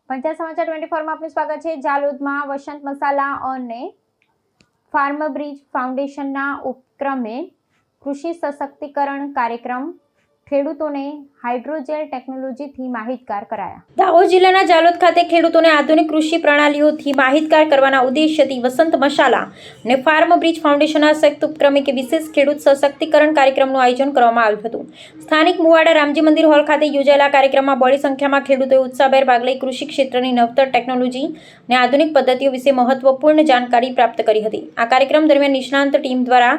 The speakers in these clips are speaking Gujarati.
પંચાયત સમાચાર 24 માં આપનું સ્વાગત છે। જાલોદમાં વસંત મસાલા અને ફાર્મ બ્રિજ ફાઉન્ડેશનના ઉપક્રમે કૃષિ સશક્તિકરણ કાર્યક્રમ ખેડૂતોને હાઇડ્રોજેલ ટેકનોલોજીથી માહિતગાર કરાયા। દાહોદ જિલ્લાના જાલોદ ખાતે ખેડૂતોને આધુનિક કૃષિ પ્રણાલીઓથી માહિતગાર કરવાના ઉદ્દેશ્યથી વસંત મસાલા અને ફાર્મ બ્રિજ ફાઉન્ડેશનના સંયુક્ત ઉપક્રમે વિશેષ ખેડૂત સશક્તિકરણ કાર્યક્રમનું આયોજન કરવામાં આવ્યું હતું। સ્થાનિક મુવાડા રામજી મંદિર હોલ ખાતે યોજાયેલા કાર્યક્રમમાં બહોળી સંખ્યામાં ખેડૂતોએ ઉત્સાહભેર ભાગ લઈ કૃષિ ક્ષેત્રની નવતર ટેકનોલોજી અને આધુનિક પદ્ધતિઓ વિશે મહત્વપૂર્ણ જાણકારી પ્રાપ્ત કરી હતી। આ કાર્યક્રમ દરમિયાન નિષ્ણાંત ટીમ દ્વારા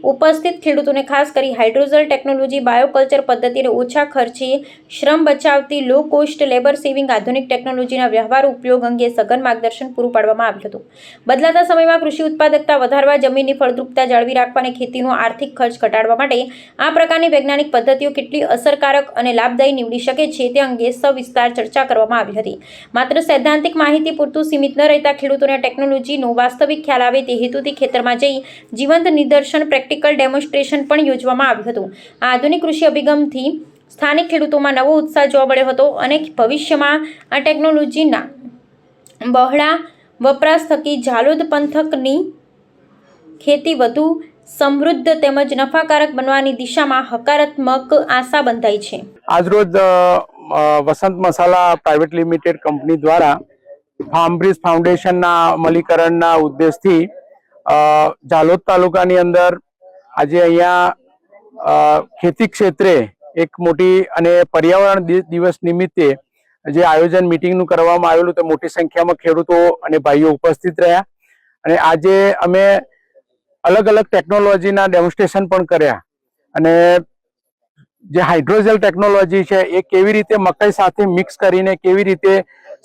ઉપસ્થિત ખેડૂતોને ખાસ કરી હાઇડ્રોજેલ ટેકનોલોજી, બાયોકલ્ચર પદ્ધતિ અને ઓછા ખર્ચે શ્રમ બચાવતી લો કોસ્ટ લેબર સેવિંગ આધુનિક ટેકનોલોજીના વ્યવહારુ ઉપયોગ અંગે સઘન માર્ગદર્શન પૂરું પાડવામાં આવ્યું હતું। બદલાતા સમયમાં કૃષિ ઉત્પાદકતા વધારવા, જમીનની ફળદ્રુપતા જાળવી રાખવા અને ખેતીનો આર્થિક ખર્ચ ઘટાડવા માટે આ પ્રકારની વૈજ્ઞાનિક પદ્ધતિઓ કેટલી અસરકારક અને લાભદાયી નીવડી શકે છે તે અંગે સવિસ્તાર ચર્ચા કરવામાં આવી હતી। માત્ર સૈદ્ધાંતિક માહિતી પૂરતું સીમિત ન રહેતા ખેડૂતોને ટેકનોલોજીનો વાસ્તવિક ખ્યાલ આવે તે હેતુથી ખેતરમાં જઈ જીવંત નિદર્શન પ્રેક્ટિકલ ડેમોન્સ્ટ્રેશન પણ યોજવામાં આવ્યું હતું। આ આધુનિક કૃષિ અભિગમથી સ્થાનિક ખેડૂતોમાં નવો ઉત્સાહ જોવા મળ્યો હતો અને ભવિષ્યમાં આ ટેકનોલોજીના બહોળા વપરાશ થકી જાલોદ પંથકની ખેતી વધુ સમૃદ્ધ તેમજ નફાકારક બનવાની દિશામાં હકારાત્મક આશા બંધાઈ છે। આજરોજ વસંત મસાલા પ્રાઇવેટ લિમિટેડ કંપની દ્વારા ફાર્મ બ્રિજ ફાઉન્ડેશનના અમલીકરણના ઉદ્દેશથી જાલોદ તાલુકાની અંદર આજે અહીંયા ખેતી ક્ષેત્રે એક મોટી અને પર્યાવરણ દિવસ નિમિત્તે જે આયોજન મિટિંગનું કરવામાં આવેલું તે મોટી સંખ્યામાં ખેડૂતો અને ભાઈઓ ઉપસ્થિત રહ્યા અને આજે અમે અલગ અલગ ટેકનોલોજીના ડેમોન્સ્ટ્રેશન પણ કર્યા અને જે હાઇડ્રોજેલ ટેકનોલોજી છે એ કેવી રીતે મકાઈ સાથે મિક્સ કરીને કેવી રીતે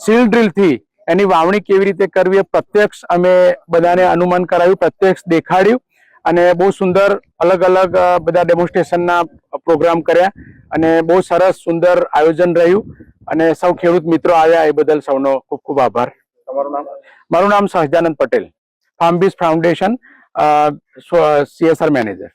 સીલ ડ્રીલથી એની વાવણી કેવી રીતે કરવી એ પ્રત્યક્ષ અમે બધાને અનુમાન કરાવ્યું, પ્રત્યક્ષ દેખાડ્યું અને બહુ સુંદર અલગ અલગ બધા ડેમોન્સ્ટ્રેશનના પ્રોગ્રામ કર્યા અને બહુ સરસ સુંદર આયોજન રહ્યું અને સૌ ખેડૂત મિત્રો આવ્યા એ બદલ સૌનો ખૂબ ખૂબ આભાર। મારું નામ Sahajanand Patel, farm bridge foundation CSR manager.